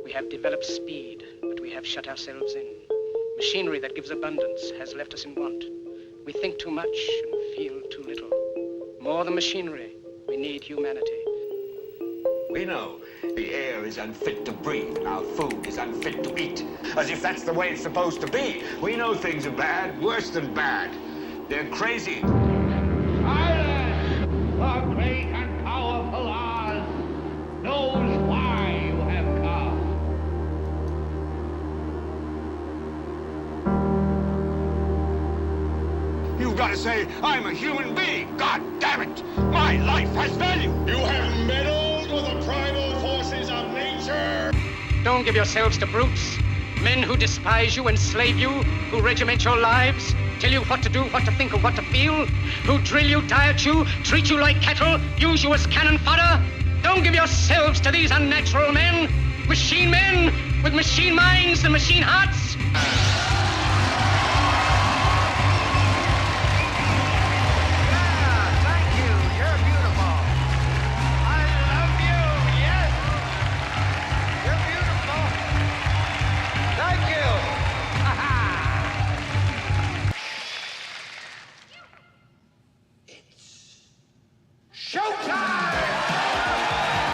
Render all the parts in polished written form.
We have developed speed, but we have shut ourselves in. Machinery that gives abundance has left us in want. We think too much and feel too little. More than machinery, we need humanity. We know the air is unfit to breathe and our food is unfit to eat. As if that's the way it's supposed to be. We know things are bad, worse than bad. They're crazy. Silence! The great and powerful Oz knows why you have come. You've got to say, I'm a human being. God damn it. My life has value. You have meddled with the primal forces of nature. Don't give yourselves to brutes, men who despise you, enslave you, who regiment your lives, tell you what to do, what to think, or what to feel, who drill you, diet you, treat you like cattle, use you as cannon fodder. Don't give yourselves to these unnatural men with machine minds and machine hearts.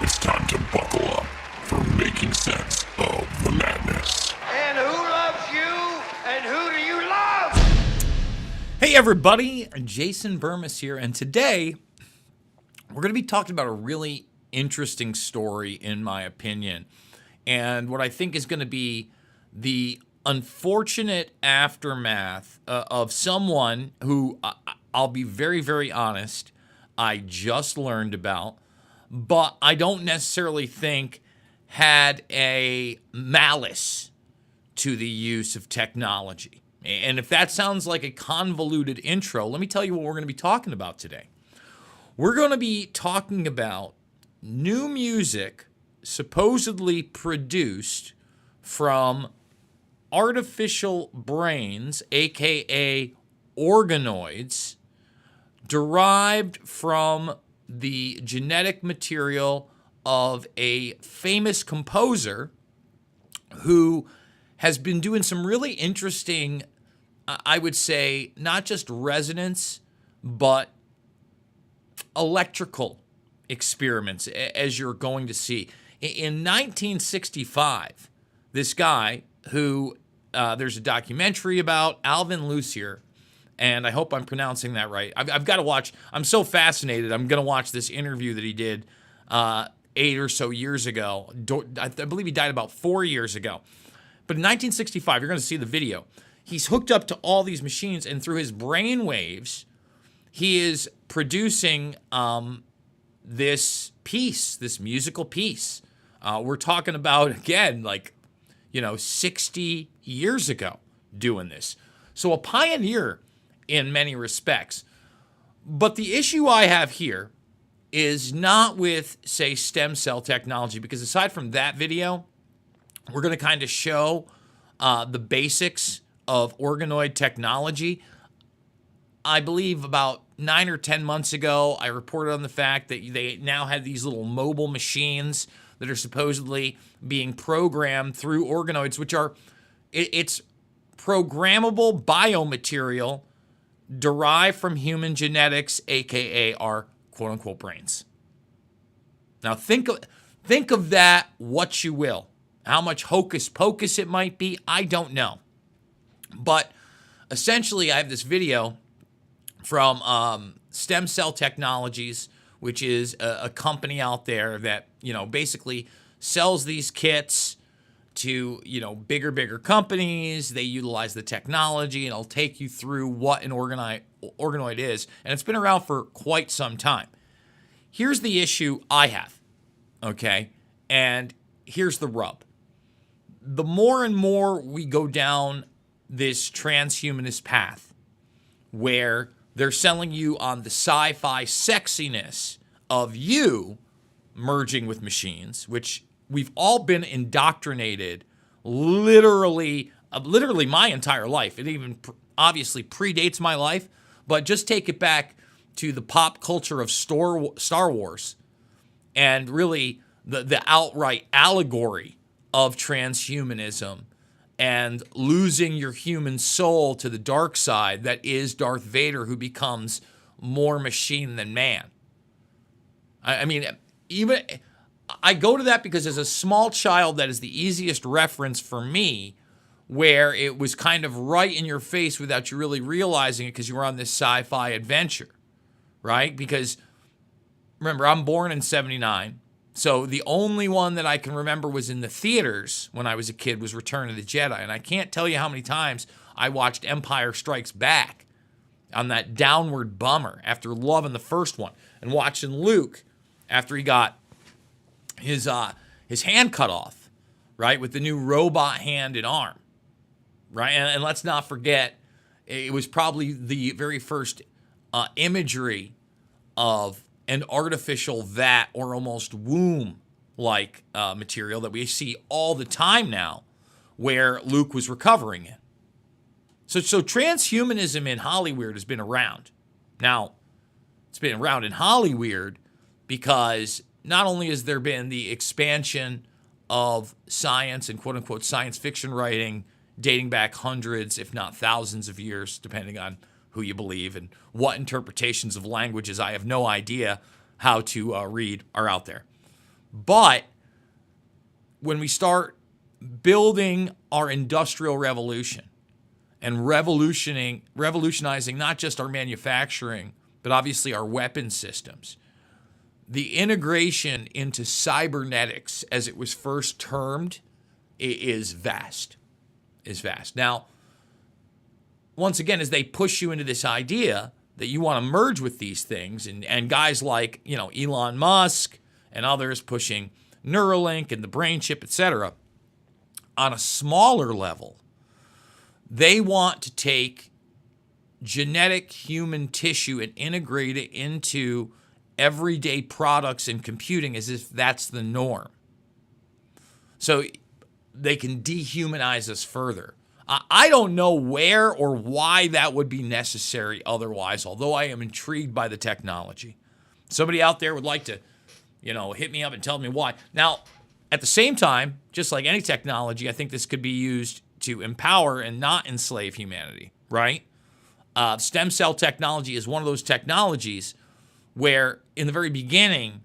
It's time to buckle up for making sense of the madness. And who loves you? And who do you love? Hey everybody, Jason Bermas here, and today we're going to be talking about a really interesting story, in my opinion, and what I think is going to be the unfortunate aftermath of someone who, I'll be very, very honest, I just learned about, but I don't necessarily think had a malice to the use of technology. And if that sounds like a convoluted intro, let me tell you what we're going to be talking about today. We're going to be talking about new music supposedly produced from artificial brains, aka organoids, derived from the genetic material of a famous composer who has been doing some really interesting, I would say, not just resonance, but electrical experiments, as you're going to see. In 1965, this guy who there's a documentary about, Alvin Lucier, and I hope I'm pronouncing that right. I've got to watch. I'm so fascinated. I'm going to watch this interview that he did 8 or so years ago. I believe he died about 4 years ago. But in 1965, you're going to see the video. He's hooked up to all these machines, and through his brain waves, he is producing this piece, this musical piece. We're talking about, again, 60 years ago doing this. So a pioneer in many respects. But the issue I have here is not with, say, stem cell technology, because aside from that video, we're going to kind of show the basics of organoid technology. I believe about 9 or 10 months ago, I reported on the fact that they now have these little mobile machines that are supposedly being programmed through organoids, which are, it's programmable biomaterial derived from human genetics, aka our quote-unquote brains. Now think of that what you will. How much hocus pocus it might be, I don't know. But essentially, I have this video from Stem Cell Technologies, which is a company out there that, basically sells these kits to, bigger companies. They utilize the technology, and I'll take you through what an organoid is. And it's been around for quite some time. Here's the issue I have, okay? And here's the rub. The more and more we go down this transhumanist path, where they're selling you on the sci-fi sexiness of you merging with machines, which we've all been indoctrinated literally my entire life. It even obviously predates my life, but just take it back to the pop culture of Star Wars and really the outright allegory of transhumanism and losing your human soul to the dark side that is Darth Vader, who becomes more machine than man. I mean, even I go to that because as a small child, that is the easiest reference for me, where it was kind of right in your face without you really realizing it because you were on this sci-fi adventure, right? Because remember, I'm born in 79. So the only one that I can remember was in the theaters when I was a kid was Return of the Jedi. And I can't tell you how many times I watched Empire Strikes Back on that downward bummer after loving the first one and watching Luke after he got his hand cut off, right, with the new robot hand and arm, right? And let's not forget, it was probably the very first imagery of an artificial vat or almost womb-like material that we see all the time now, where Luke was recovering in. So transhumanism in Hollywood has been around. Now, it's been around in Hollywood because not only has there been the expansion of science and quote-unquote science fiction writing dating back hundreds, if not thousands of years, depending on who you believe and what interpretations of languages I have no idea how to read are out there. But when we start building our industrial revolution and revolutionizing not just our manufacturing, but obviously our weapon systems, the integration into cybernetics, as it was first termed, is vast. Now, once again, as they push you into this idea that you want to merge with these things, and guys like, Elon Musk and others pushing Neuralink and the brain chip, etc., on a smaller level, they want to take genetic human tissue and integrate it into everyday products and computing as if that's the norm. So they can dehumanize us further. I don't know where or why that would be necessary otherwise, although I am intrigued by the technology. Somebody out there would like to, hit me up and tell me why. Now, at the same time, just like any technology, I think this could be used to empower and not enslave humanity, right? Stem cell technology is one of those technologies where in the very beginning,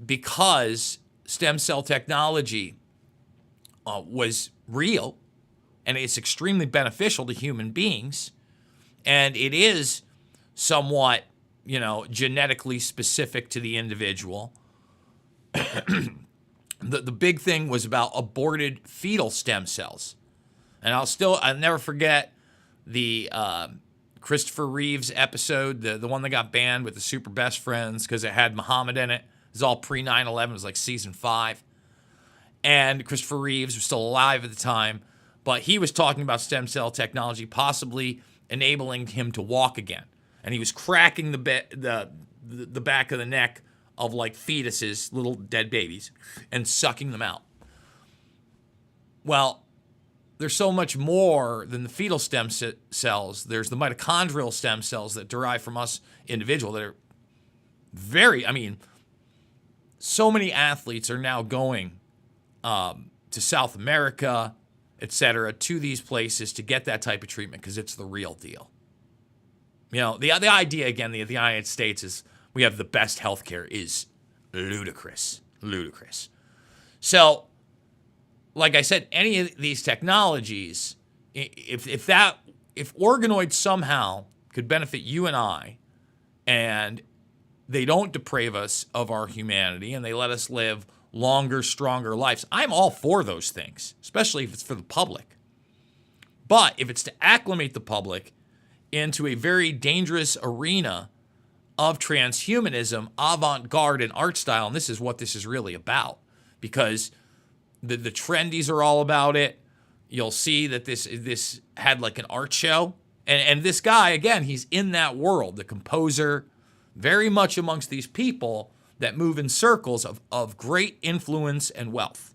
because stem cell technology was real and it's extremely beneficial to human beings, and it is somewhat, genetically specific to the individual, the big thing was about aborted fetal stem cells. And I'll never forget the Christopher Reeves episode, the one that got banned with the Super Best Friends because it had Muhammad in it. It was all pre 9/11. It was like season 5. And Christopher Reeves was still alive at the time, but he was talking about stem cell technology possibly enabling him to walk again. And he was cracking the back of the neck of like fetuses, little dead babies, and sucking them out. Well, there's so much more than the fetal stem cells. There's the mitochondrial stem cells that derive from us individual that are so many athletes are now going to South America, etc., to these places to get that type of treatment because it's the real deal. The idea, again, the United States is we have the best healthcare is ludicrous. So, like I said, any of these technologies, if Organoid somehow could benefit you and I, and they don't deprave us of our humanity, and they let us live longer, stronger lives, I'm all for those things, especially if it's for the public. But if it's to acclimate the public into a very dangerous arena of transhumanism, avant-garde, and art style, and this is what this is really about, because the trendies are all about it. You'll see that this had like an art show. And this guy, again, he's in that world, the composer, very much amongst these people that move in circles of great influence and wealth.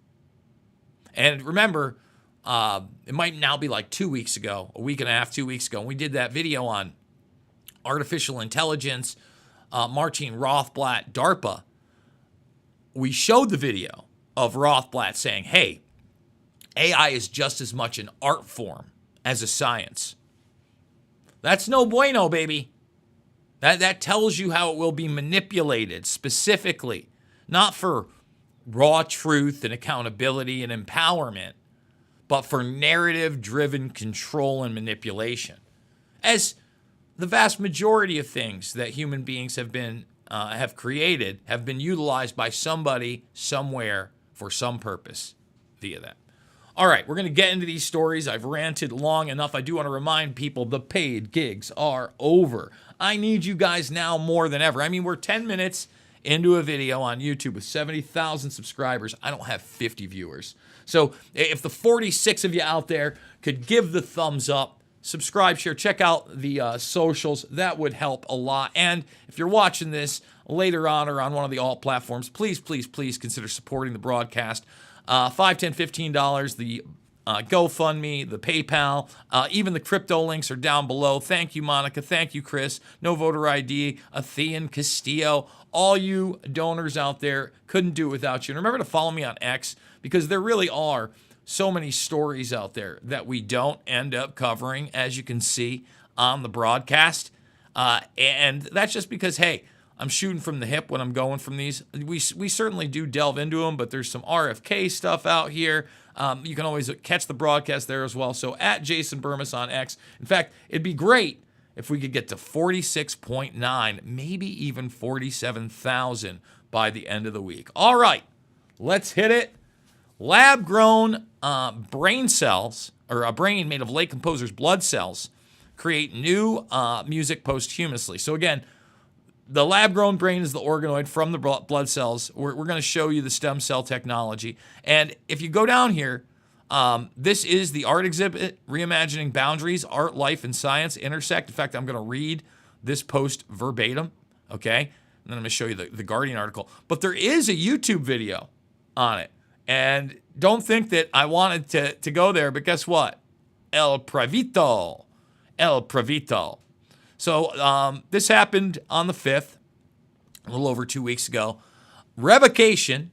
And remember, it might now be like 2 weeks ago, a week and a half, 2 weeks ago, when we did that video on artificial intelligence, Martin Rothblatt, DARPA. We showed the video of Rothblatt saying, hey, AI is just as much an art form as a science. That's no bueno, baby. That tells you how it will be manipulated specifically, not for raw truth and accountability and empowerment, but for narrative-driven control and manipulation. As the vast majority of things that human beings have created have been utilized by somebody, somewhere, for some purpose via that. All right, we're going to get into these stories. I've ranted long enough. I do want to remind people the paid gigs are over. I need you guys now more than ever. I mean, we're 10 minutes into a video on YouTube with 70,000 subscribers. I don't have 50 viewers. So if the 46 of you out there could give the thumbs up, subscribe, share, check out the socials, that would help a lot. And if you're watching this later on or on one of the alt platforms, please, please, please consider supporting the broadcast. $5, $10, $15, the GoFundMe, the PayPal, even the crypto links are down below. Thank you, Monica. Thank you, Chris. No voter ID, Athean Castillo. All you donors out there, couldn't do it without you. And remember to follow me on X, because there really are so many stories out there that we don't end up covering, as you can see on the broadcast. And that's just because, hey, I'm shooting from the hip when I'm going from these. We certainly do delve into them, but there's some RFK stuff out here. You can always catch the broadcast there as well. So at Jason Bermas on X. In fact, it'd be great if we could get to 46.9, maybe even 47,000 by the end of the week. All right, let's hit it. Lab-grown brain cells, or a brain made of late composer's blood cells, create new music posthumously. So again, the lab-grown brain is the organoid from the blood cells. We're going to show you the stem cell technology. And if you go down here, this is the art exhibit, Reimagining Boundaries, Art, Life, and Science Intersect. In fact, I'm going to read this post verbatim, okay? And then I'm going to show you the Guardian article. But there is a YouTube video on it. And don't think that I wanted to go there, but guess what? El Pravito. So this happened on the 5th, a little over 2 weeks ago. Revocation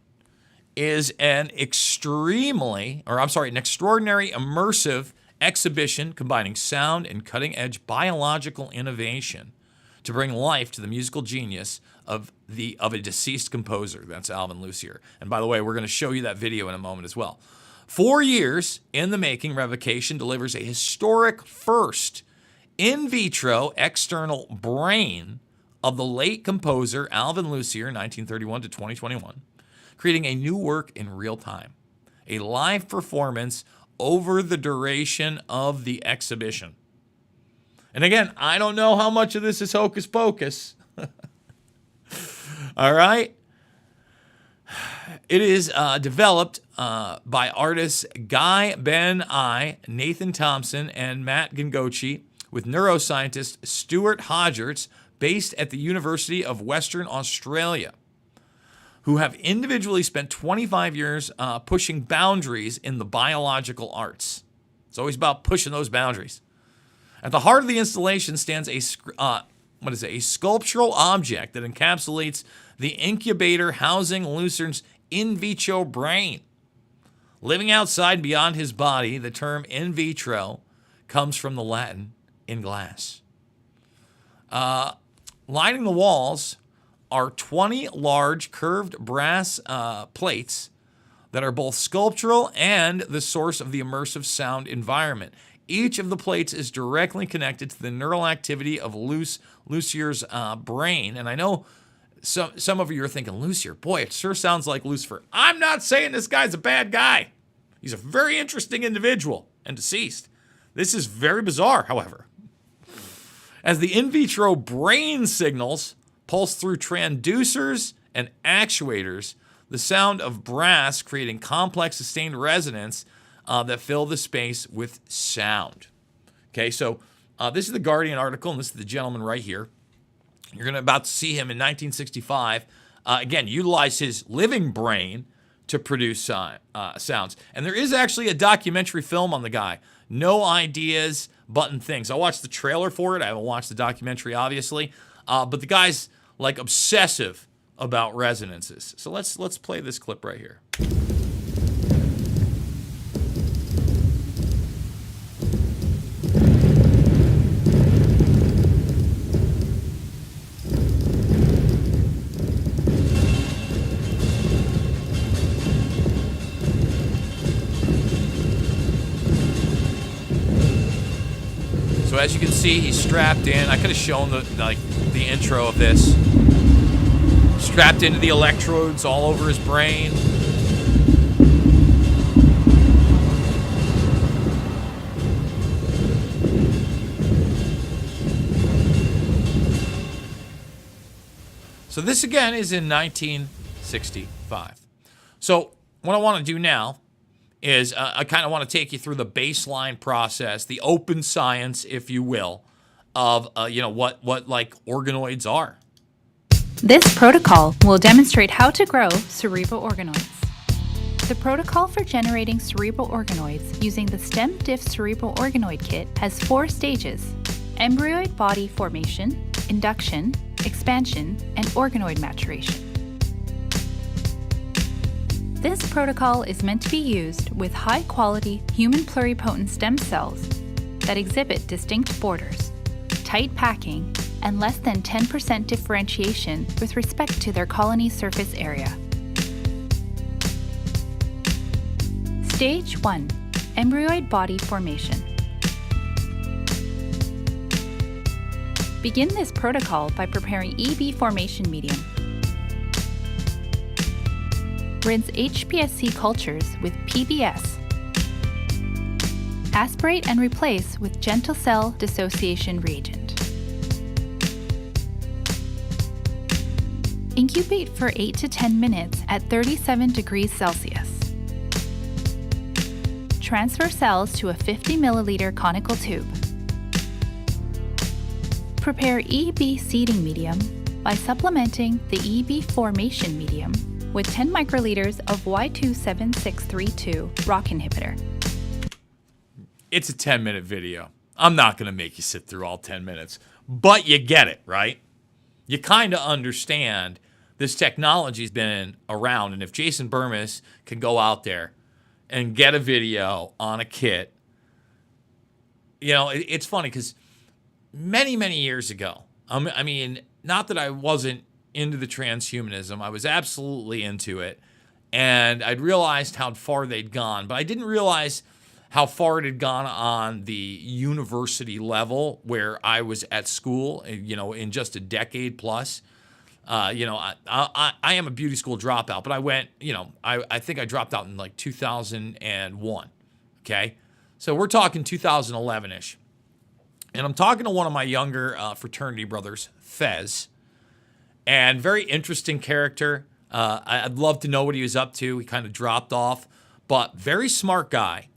is an extraordinary immersive exhibition combining sound and cutting-edge biological innovation to bring life to the musical genius of a deceased composer. That's Alvin Lucier. And by the way, we're going to show you that video in a moment as well. 4 years in the making, Revocation delivers a historic first in vitro external brain of the late composer Alvin Lucier, 1931 to 2021, creating a new work in real time, a live performance over the duration of the exhibition. And again, I don't know how much of this is hocus pocus. All right? It is developed by artists Guy Ben-I, Nathan Thompson, and Matt Gangochi, with neuroscientist Stuart Hodgerts, based at the University of Western Australia, who have individually spent 25 years pushing boundaries in the biological arts. It's always about pushing those boundaries. At the heart of the installation stands a sculptural object that encapsulates the incubator housing Lucier's in vitro brain. Living outside and beyond his body, the term in vitro comes from the Latin in glass. Lining the walls are 20 large curved brass plates that are both sculptural and the source of the immersive sound environment. Each of the plates is directly connected to the neural activity of Lucier's brain. And I know some of you are thinking, Lucier, boy, it sure sounds like Lucifer. I'm not saying this guy's a bad guy. He's a very interesting individual and deceased. This is very bizarre, however. As the in vitro brain signals pulse through transducers and actuators, the sound of brass creating complex sustained resonance that fill the space with sound. Okay, so this is the Guardian article, and this is the gentleman right here. You're about to see him in 1965. Again, utilize his living brain to produce sounds. And there is actually a documentary film on the guy. No Ideas, Button Things. I watched the trailer for it. I haven't watched the documentary, obviously. But the guy's like obsessive about resonances. So let's play this clip right here. So as you can see, he's strapped in. I could have shown the intro of this. Strapped into the electrodes all over his brain. So this again is in 1965. So what I want to do now is I kind of want to take you through the baseline process, the open science, if you will, of what like organoids are. This protocol will demonstrate how to grow cerebral organoids. The protocol for generating cerebral organoids using the STEM Diff Cerebral Organoid Kit has 4 stages: embryoid body formation, induction, expansion, and organoid maturation. This protocol is meant to be used with high-quality human pluripotent stem cells that exhibit distinct borders, tight packing, and less than 10% differentiation with respect to their colony surface area. Stage 1. Embryoid body formation. Begin this protocol by preparing EB formation medium. Rinse HPSC cultures with PBS. Aspirate and replace with gentle cell dissociation reagent. Incubate for 8 to 10 minutes at 37 degrees Celsius. Transfer cells to a 50 milliliter conical tube. Prepare EB seeding medium by supplementing the EB formation medium with 10 microliters of Y27632 ROCK inhibitor. It's a 10-minute video. I'm not going to make you sit through all 10 minutes, but you get it, right? You kind of understand this technology's been around, and if Jason Bermas can go out there and get a video on a kit, it's funny because many, many years ago, I mean, not that I wasn't into the transhumanism, I was absolutely into it, and I'd realized how far they'd gone, but I didn't realize how far it had gone on the university level where I was at school, in just a decade plus. I am a beauty school dropout, but I went, I think I dropped out in like 2001, okay? So we're talking 2011-ish. And I'm talking to one of my younger fraternity brothers, Fez, and very interesting character. I'd love to know what he was up to. He kind of dropped off, but very smart guy.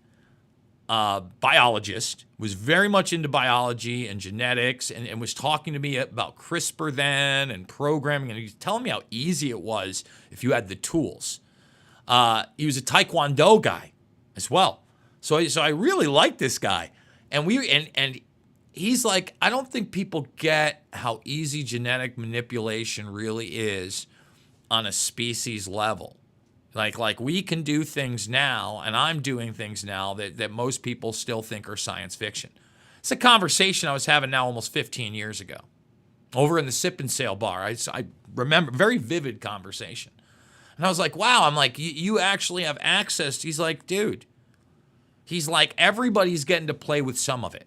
Biologist, was very much into biology and genetics, and was talking to me about CRISPR then and programming, and he was telling me how easy it was if you had the tools. He was a Taekwondo guy as well. So I really like this guy. And he's like, I don't think people get how easy genetic manipulation really is on a species level. Like we can do things now, and I'm doing things now that most people still think are science fiction. It's a conversation I was having now almost 15 years ago over in the Sip and Sail bar. I remember, very vivid conversation. And I was like, wow, I'm like, you actually have access. He's like, dude, he's like, everybody's getting to play with some of it.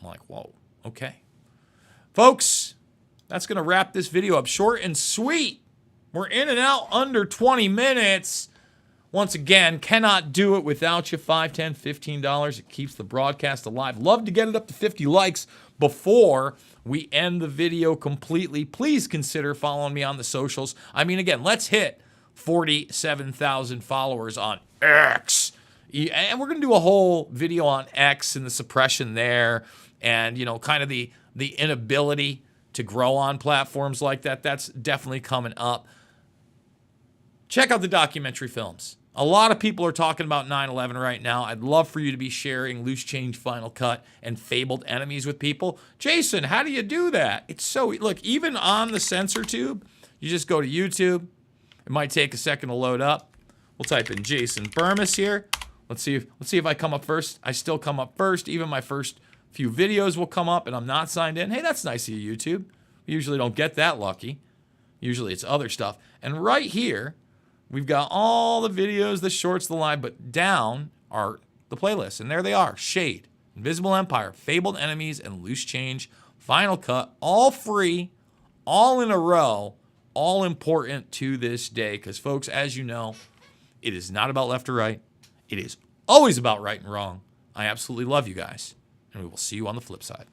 I'm like, whoa, okay. Folks, that's going to wrap this video up short and sweet. We're in and out under 20 minutes. Once again, cannot do it without you. $5, $10, $15. It keeps the broadcast alive. Love to get it up to 50 likes before we end the video completely. Please consider following me on the socials. I mean, again, let's hit 47,000 followers on X. And we're going to do a whole video on X and the suppression there and, kind of the inability to grow on platforms like that. That's definitely coming up. Check out the documentary films. A lot of people are talking about 9/11 right now. I'd love for you to be sharing Loose Change Final Cut and Fabled Enemies with people. Jason, how do you do that? It's so, look, even on the censor tube, you just go to YouTube. It might take a second to load up. We'll type in Jason Bermas here. Let's see if I come up first. I still come up first. Even my first few videos will come up and I'm not signed in. Hey, that's nice of you, YouTube. We usually don't get that lucky. Usually it's other stuff. And right here, we've got all the videos, the shorts, the live, but down are the playlists. And there they are. Shade, Invisible Empire, Fabled Enemies, and Loose Change. Final Cut, all free, all in a row, all important to this day. Because, folks, as you know, it is not about left or right. It is always about right and wrong. I absolutely love you guys, and we will see you on the flip side.